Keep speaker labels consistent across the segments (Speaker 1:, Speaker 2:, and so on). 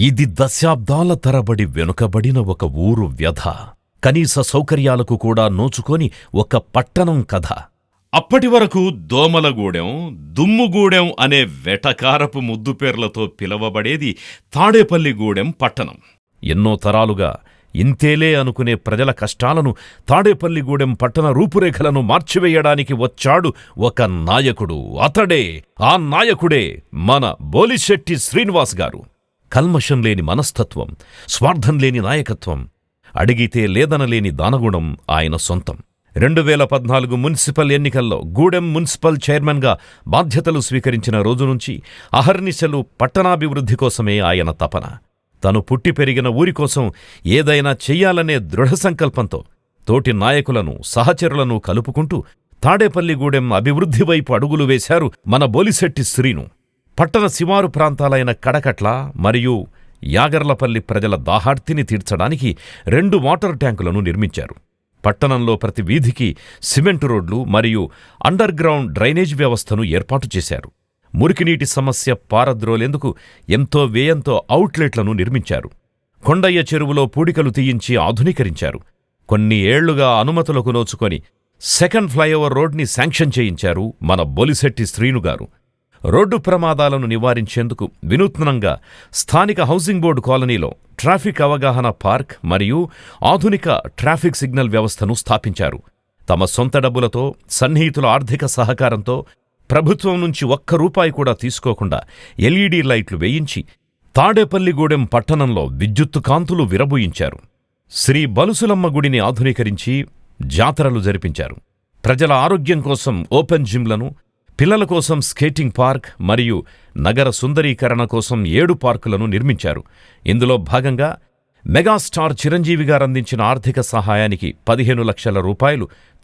Speaker 1: ఇది దశాబ్దాల తరబడి వెనుకబడిన ఒక ఊరు వ్యధ, కనీస సౌకర్యాలకు కూడా నోచుకొని ఒక పట్టణం కథ. అప్పటివరకు దోమలగూడెం, దుమ్ముగూడెం అనే వెటకారపు ముద్దుపేర్లతో పిలవబడేది తాడేపల్లిగూడెం పట్టణం. ఎన్నో తరాలుగా ఇంతేలే అనుకునే ప్రజల కష్టాలను, తాడేపల్లిగూడెం పట్టణ రూపురేఖలను మార్చివేయడానికి వచ్చాడు ఒక నాయకుడు. ఆ నాయకుడే మన బోలిశెట్టి శ్రీనివాస్ గారు. కల్మషం లేని మనస్తత్వం, స్వార్థం లేని నాయకత్వం, అడిగితే లేదనలేని దానగుణం ఆయన సొంతం. 2014 మున్సిపల్ ఎన్నికల్లో గూడెం మున్సిపల్ చైర్మన్గా బాధ్యతలు స్వీకరించిన రోజు నుంచి అహర్నిశలు పట్టణాభివృద్ధి కోసమే ఆయన తపన. తను పుట్టి పెరిగిన ఊరి కోసం ఏదైనా చెయ్యాలనే దృఢ సంకల్పంతో తోటి నాయకులను, సహచరులను కలుపుకుంటూ తాడేపల్లిగూడెం అభివృద్ధి వైపు అడుగులు వేశారు మన బోలిశెట్టి శ్రీను. పట్టణ శివారు ప్రాంతాలైన కడకట్ల మరియు యాగర్లపల్లి ప్రజల దాహార్తిని తీర్చడానికి 2 వాటర్ ట్యాంకులను నిర్మించారు. పట్టణంలో ప్రతి వీధికి సిమెంటు రోడ్లు మరియు అండర్ గ్రౌండ్ డ్రైనేజ్ వ్యవస్థను ఏర్పాటు చేశారు. మురికినీటి సమస్య పారద్రోలేందుకు ఎంతో వ్యయంతో అవుట్లెట్లను నిర్మించారు. కొండయ్య చెరువులో పూడికలు తీయించి ఆధునీకరించారు. కొన్ని ఏళ్లుగా అనుమతులకు నోచుకొని సెకండ్ ఫ్లైఓవర్ రోడ్ని శాంక్షన్ చేయించారు మన బోలిశెట్టి శ్రీనుగారు. రోడ్డు ప్రమాదాలను నివారించేందుకు వినూత్నంగా స్థానిక హౌసింగ్ బోర్డు కాలనీలో ట్రాఫిక్ అవగాహన పార్క్ మరియు ఆధునిక ట్రాఫిక్ సిగ్నల్ వ్యవస్థను స్థాపించారు. తమ సొంత డబ్బులతో, సన్నిహితుల ఆర్థిక సహకారంతో ప్రభుత్వం నుంచి ₹1 కూడా తీసుకోకుండా ఎల్ఈడీ లైట్లు వేయించి తాడేపల్లిగూడెం పట్టణంలో విద్యుత్తు కాంతులు విరబూయించారు. శ్రీ బలుసులమ్మ గుడిని ఆధునీకరించి జాతరలు జరిపించారు. ప్రజల ఆరోగ్యం కోసం ఓపెన్ జిమ్లను, పిల్లల కోసం స్కేటింగ్ పార్క్ మరియు నగర సుందరీకరణ కోసం 7 పార్కులను నిర్మించారు. ఇందులో భాగంగా మెగాస్టార్ చిరంజీవి గారందించిన ఆర్థిక సహాయానికి ₹15 లక్షల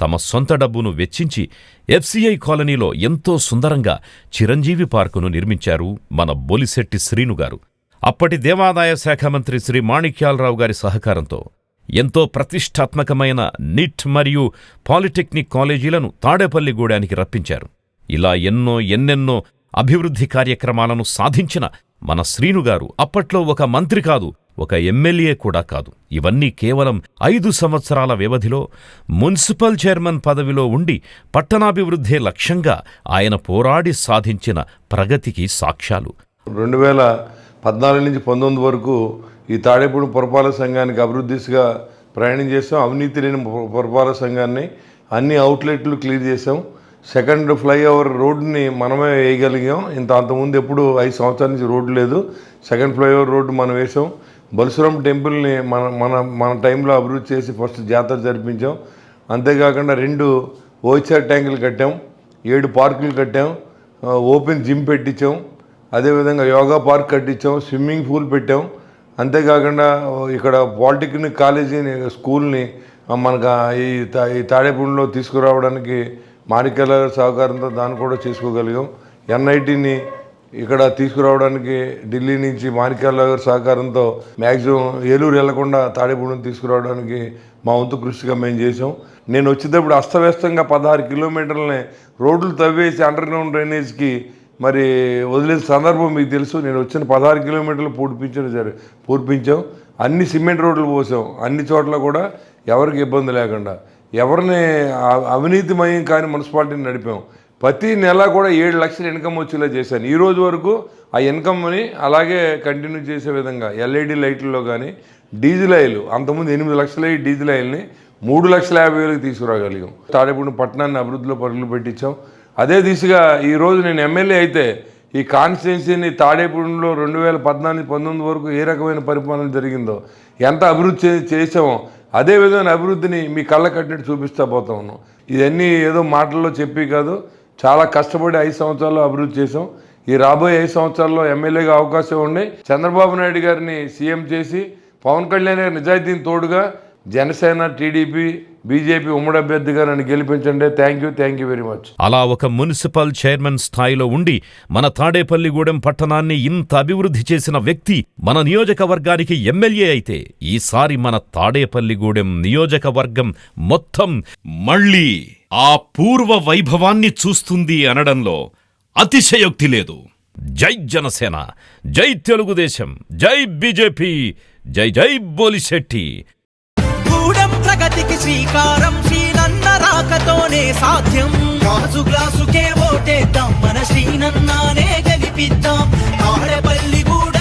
Speaker 1: తమ సొంత డబ్బును వెచ్చించి ఎఫ్సిఐ కాలనీలో ఎంతో సుందరంగా చిరంజీవి పార్కును నిర్మించారు మన బోలిశెట్టి శ్రీనుగారు. అప్పటి దేవాదాయ శాఖ మంత్రి శ్రీ మాణిక్యాలరావు గారి సహకారంతో ఎంతో ప్రతిష్టాత్మకమైన నిట్ మరియు పాలిటెక్నిక్ కాలేజీలను తాడేపల్లిగూడానికి రప్పించారు. ఇలా ఎన్నెన్నో అభివృద్ధి కార్యక్రమాలను సాధించిన మన శ్రీనుగారు అప్పట్లో ఒక మంత్రి కాదు, ఒక ఎమ్మెల్యే కూడా కాదు. ఇవన్నీ కేవలం 5 సంవత్సరాల వ్యవధిలో మున్సిపల్ చైర్మన్ పదవిలో ఉండి పట్టణాభివృద్ధే లక్ష్యంగా ఆయన పోరాడి సాధించిన ప్రగతికి సాక్ష్యాలు.
Speaker 2: 2014 నుంచి 19 వరకు ఈ తాడేపూడి పురపాలక సంఘానికి అభివృద్ధిగా ప్రయాణం చేసాం. అవినీతి లేని పురపాలక సంఘాన్ని అన్ని అవుట్లెట్లు క్లియర్ చేసాం. సెకండ్ ఫ్లైఓవర్ రోడ్డుని మనమే వేయగలిగాం. అంతకుముందు ఎప్పుడు 5 సంవత్సరాల నుంచి రోడ్డు లేదు. సెకండ్ ఫ్లైఓవర్ రోడ్డు మనం వేసాం. బలుసురం టెంపుల్ని మన టైంలో అభివృద్ధి చేసి ఫస్ట్ జాతర జరిపించాం. అంతేకాకుండా 2 ఓహెచ్ఆర్ ట్యాంకులు కట్టాం, 7 పార్కులు కట్టాం, ఓపెన్ జిమ్ పెట్టించాం, అదేవిధంగా యోగా పార్క్ కట్టించాం, స్విమ్మింగ్ పూల్ పెట్టాం. అంతేకాకుండా ఇక్కడ పాలిటెక్నిక్ కాలేజీని, స్కూల్ని మనకు ఈ తాడేపూడిలో తీసుకురావడానికి మాణిక్యాల సహకారంతో దాన్ని కూడా చేసుకోగలిగాం. ఎన్ఐటీని ఇక్కడ తీసుకురావడానికి ఢిల్లీ నుంచి మాణిక్యాల గారి సహకారంతో మ్యాక్సిమం ఏలూరు వెళ్లకుండా తాడేపూడిని తీసుకురావడానికి మా వంతు కృషిగా మేము చేసాం. నేను వచ్చేటప్పుడు అస్తవ్యస్తంగా 16 కిలోమీటర్లని రోడ్లు తవ్వేసి అండర్ గ్రౌండ్ డ్రైనేజ్కి మరి వదిలేసిన సందర్భం మీకు తెలుసు. నేను వచ్చిన 16 కిలోమీటర్లు పూర్పించాం. అన్ని సిమెంట్ రోడ్లు పోసాం. అన్ని చోట్ల కూడా ఎవరికి ఇబ్బంది లేకుండా, ఎవరిని అవినీతిమయం కాని మున్సిపాలిటీని నడిపాం. ప్రతి నెల కూడా 7 లక్షల ఇన్కమ్ వచ్చేలా చేశాను. ఈ రోజు వరకు ఆ ఇన్కమ్ని అలాగే కంటిన్యూ చేసే విధంగా ఎల్ఈడి లైట్లలో కానీ, డీజిల్ ఆయిల్ అంతకుముందు 8 లక్షల డీజిల్ ఆయిల్ని 3,50,000 తీసుకురాగలిగాం. తాడేపూడి పట్టణాన్ని అభివృద్ధిలో పరుగులు పెట్టించాం. అదే దిశగా ఈరోజు నేను ఎమ్మెల్యే అయితే ఈ కాన్స్టిట్యున్సీని తాడేపూడిలో 2014-19 వరకు ఏ రకమైన పరిపాలన జరిగిందో, ఎంత అభివృద్ధి చేసామో అదే విధమైన అభివృద్ధిని మీ కళ్ళ కట్టినట్టు చూపిస్తా పోతా ఉన్నాం. ఇవన్నీ ఏదో మాటల్లో చెప్పి కాదు, చాలా కష్టపడి 5 సంవత్సరాల్లో అభివృద్ధి చేసాం. ఈ రాబోయే 5 సంవత్సరాల్లో ఎమ్మెల్యేగా అవకాశం ఉండి చంద్రబాబు నాయుడు గారిని సీఎం చేసి పవన్ కళ్యాణ్ గారి నిజాయితీని తోడుగా జనసేన, టీడీపీ, బీజేపీ ఉమ్మడి అభ్యర్థిగా నన్ను గెలిపించండి. Thank you very much.
Speaker 1: అలా ఒక మున్సిపల్ చైర్మన్ స్థాయిలో ఉండి మన తాడేపల్లిగూడెం పట్టణాన్ని ఇంత అభివృద్ధి చేసిన వ్యక్తి మన నియోజకవర్గానికి ఎమ్మెల్యే అయితే, ఈసారి మన తాడేపల్లిగూడెం నియోజకవర్గం మొత్తం మళ్లీ ఆ పూర్వ వైభవాన్ని చూస్తుంది అనడంలో అతిశయోక్తి లేదు. జై జనసేన, జై తెలుగుదేశం, జై బీజేపీ, జై జై బోలిశెట్టి.
Speaker 3: గూడెం ప్రగతికి శ్రీకారం శ్రీనన్న రాకతోనే సాధ్యం. గాజు గ్లాసుకే ఓటేద్దాం, మన శ్రీనన్నానే గెలిపిద్దాం. తాడేపల్లి గూడెం